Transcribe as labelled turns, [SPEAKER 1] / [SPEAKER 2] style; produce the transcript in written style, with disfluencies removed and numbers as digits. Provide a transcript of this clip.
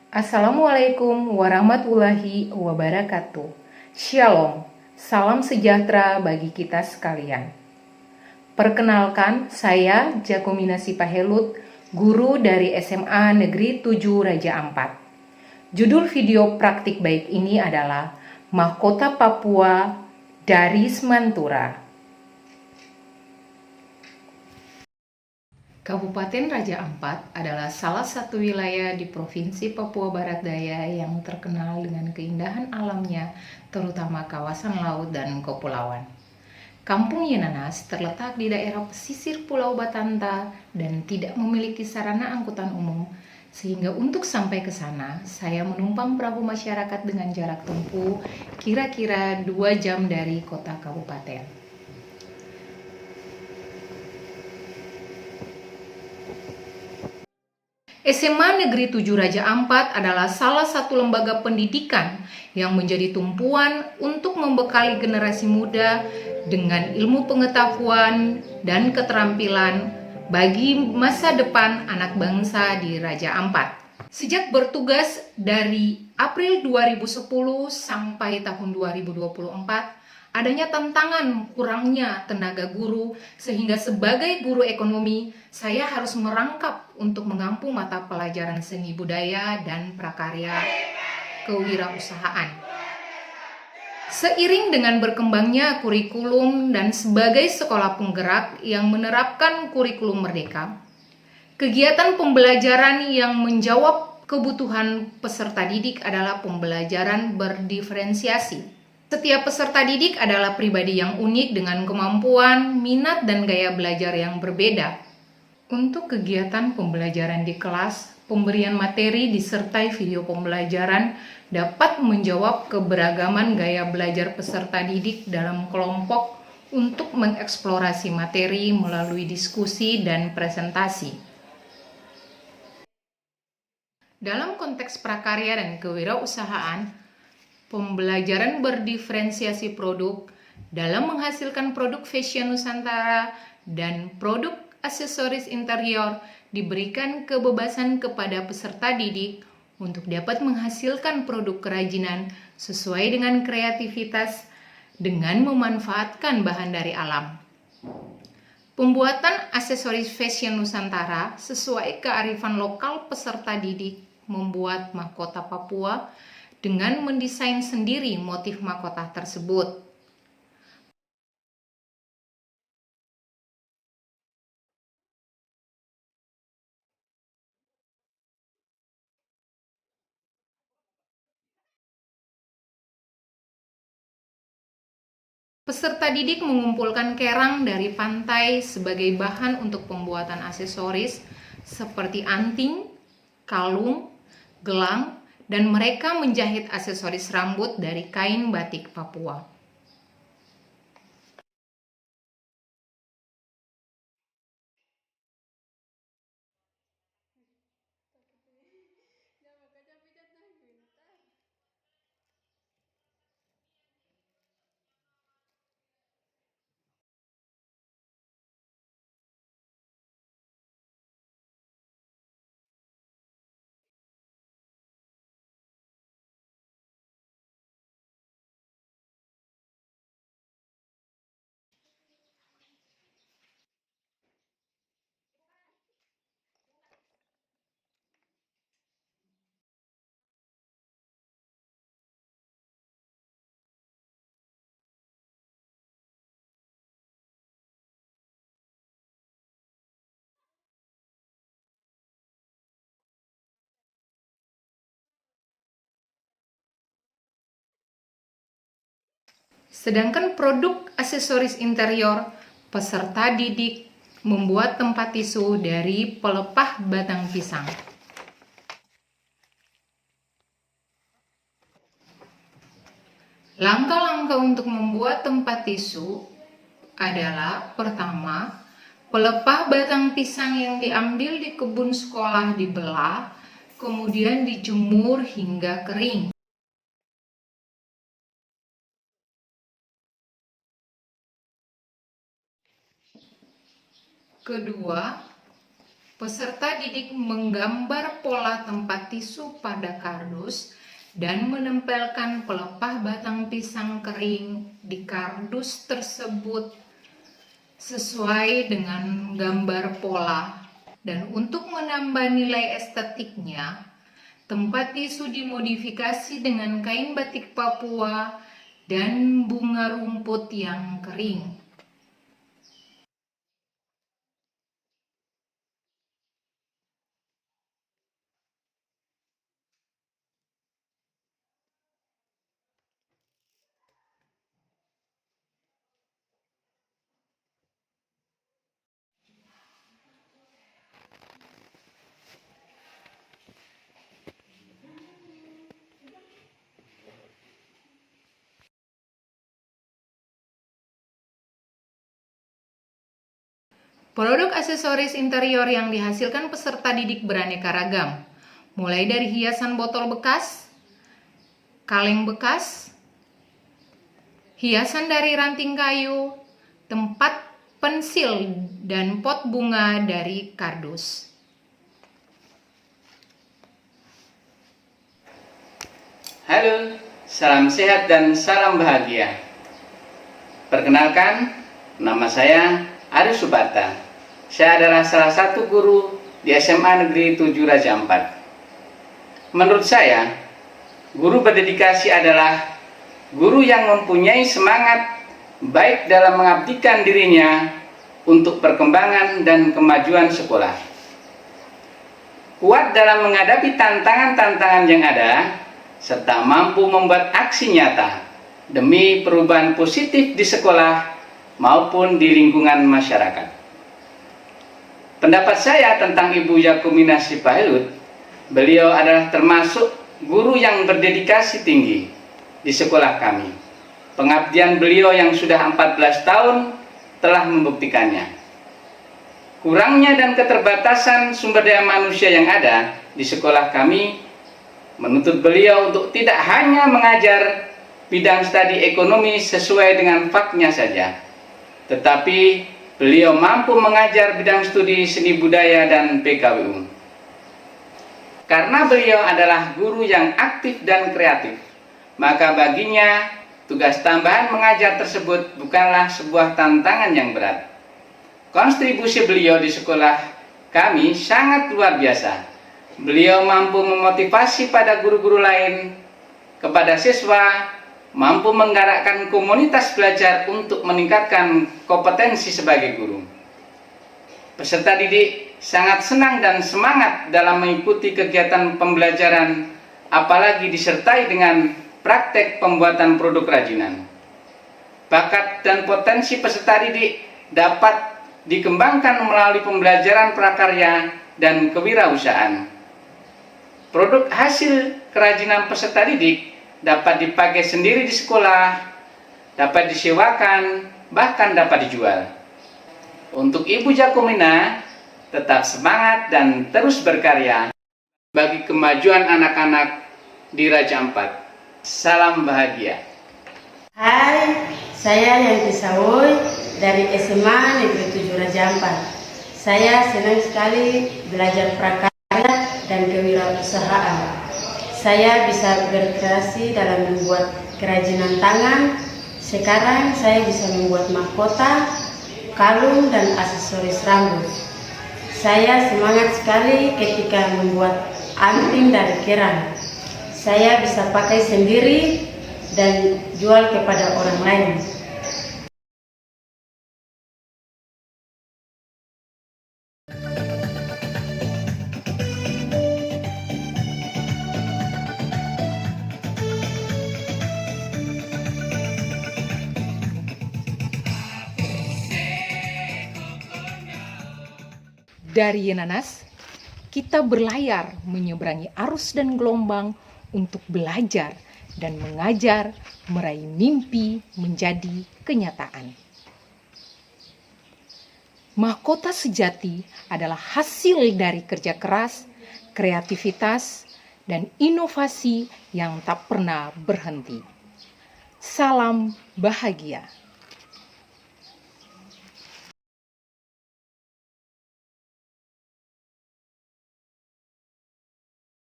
[SPEAKER 1] Assalamualaikum warahmatullahi wabarakatuh. Shalom, salam sejahtera bagi kita sekalian. Perkenalkan, saya Jacomina Sipahelut, guru dari SMA Negeri 7 Raja Ampat. Judul video praktik baik ini adalah Mahkota Papua dari Semantura. Kabupaten Raja Ampat adalah salah satu wilayah di Provinsi Papua Barat Daya yang terkenal dengan keindahan alamnya, terutama kawasan laut dan kepulauan. Kampung Yenanas terletak di daerah pesisir Pulau Batanta dan tidak memiliki sarana angkutan umum, sehingga untuk sampai ke sana, saya menumpang perahu masyarakat dengan jarak tempuh kira-kira 2 jam dari kota kabupaten. SMA Negeri 7 Raja Ampat adalah salah satu lembaga pendidikan yang menjadi tumpuan untuk membekali generasi muda dengan ilmu pengetahuan dan keterampilan bagi masa depan anak bangsa di Raja Ampat. Sejak bertugas dari April 2010 sampai tahun 2024, adanya tantangan kurangnya tenaga guru, sehingga sebagai guru ekonomi, saya harus merangkap untuk mengampung mata pelajaran seni budaya dan prakarya kewirausahaan. Seiring dengan berkembangnya kurikulum dan sebagai sekolah penggerak yang menerapkan kurikulum merdeka, kegiatan pembelajaran yang menjawab kebutuhan peserta didik adalah pembelajaran berdiferensiasi. Setiap peserta didik adalah pribadi yang unik dengan kemampuan, minat, dan gaya belajar yang berbeda. Untuk kegiatan pembelajaran di kelas, pemberian materi disertai video pembelajaran dapat menjawab keberagaman gaya belajar peserta didik dalam kelompok untuk mengeksplorasi materi melalui diskusi dan presentasi. Dalam konteks prakarya dan kewirausahaan, pembelajaran berdiferensiasi produk dalam menghasilkan produk fashion Nusantara dan produk aksesoris interior diberikan kebebasan kepada peserta didik untuk dapat menghasilkan produk kerajinan sesuai dengan kreativitas dengan memanfaatkan bahan dari alam. Pembuatan aksesoris fashion Nusantara sesuai kearifan lokal peserta didik membuat mahkota Papua dengan mendesain sendiri motif mahkota tersebut. Peserta didik mengumpulkan kerang dari pantai sebagai bahan untuk pembuatan aksesoris seperti anting, kalung, gelang, dan mereka menjahit aksesoris rambut dari kain batik Papua. Sedangkan produk aksesoris interior, peserta didik membuat tempat tisu dari pelepah batang pisang. Langkah-langkah untuk membuat tempat tisu adalah: pertama, pelepah batang pisang yang diambil di kebun sekolah dibelah, kemudian dijemur hingga kering. Kedua, Peserta didik menggambar pola tempat tisu pada kardus dan menempelkan pelepah batang pisang kering di kardus tersebut sesuai dengan gambar pola. Dan untuk menambah nilai estetiknya, tempat tisu dimodifikasi dengan kain batik Papua dan bunga rumput yang kering. Produk aksesoris interior yang dihasilkan peserta didik beraneka ragam, mulai dari hiasan botol bekas, kaleng bekas, hiasan dari ranting kayu, tempat pensil, dan pot bunga dari kardus.
[SPEAKER 2] Halo, salam sehat dan salam bahagia. Perkenalkan, nama saya Aris Suparta. Saya adalah salah satu guru di SMA Negeri 7 Raja Ampat. Menurut saya, guru berdedikasi adalah guru yang mempunyai semangat baik dalam mengabdikan dirinya untuk perkembangan dan kemajuan sekolah, kuat dalam menghadapi tantangan-tantangan yang ada, serta mampu membuat aksi nyata demi perubahan positif di sekolah maupun di lingkungan masyarakat. Pendapat saya tentang Ibu Yakumina Sipahelut, beliau adalah termasuk guru yang berdedikasi tinggi di sekolah kami. Pengabdian beliau yang sudah 14 tahun telah membuktikannya. Kurangnya dan keterbatasan sumber daya manusia yang ada di sekolah kami menuntut beliau untuk tidak hanya mengajar bidang studi ekonomi sesuai dengan faknya saja, tetapi beliau mampu mengajar bidang studi seni budaya dan PKWU. Karena beliau adalah guru yang aktif dan kreatif, maka baginya tugas tambahan mengajar tersebut bukanlah sebuah tantangan yang berat. Kontribusi beliau di sekolah kami sangat luar biasa. Beliau mampu memotivasi pada guru-guru lain, kepada siswa, mampu menggerakkan komunitas belajar untuk meningkatkan kompetensi sebagai guru. Peserta didik sangat senang dan semangat dalam mengikuti kegiatan pembelajaran, apalagi disertai dengan praktek pembuatan produk kerajinan. Bakat dan potensi peserta didik dapat dikembangkan melalui pembelajaran prakarya dan kewirausahaan. Produk hasil kerajinan peserta didik dapat dipakai sendiri di sekolah, dapat disewakan, bahkan dapat dijual. Untuk Ibu Yakumina, tetap semangat dan terus berkarya bagi kemajuan anak-anak di Raja Ampat. Salam bahagia.
[SPEAKER 3] Hai, saya Yanti Sawoy dari SMA Negeri 7 Raja Ampat. Saya senang sekali belajar prakarya dan kewirausahaan. Saya bisa berkreasi dalam membuat kerajinan tangan. Sekarang saya bisa membuat mahkota, kalung, dan aksesoris rambut. Saya semangat sekali ketika membuat anting dari kerang. Saya bisa pakai sendiri dan jual kepada orang lain.
[SPEAKER 1] Dari Yenanas, kita berlayar menyeberangi arus dan gelombang untuk belajar dan mengajar meraih mimpi menjadi kenyataan. Mahkota sejati adalah hasil dari kerja keras, kreativitas, dan inovasi yang tak pernah berhenti. Salam bahagia.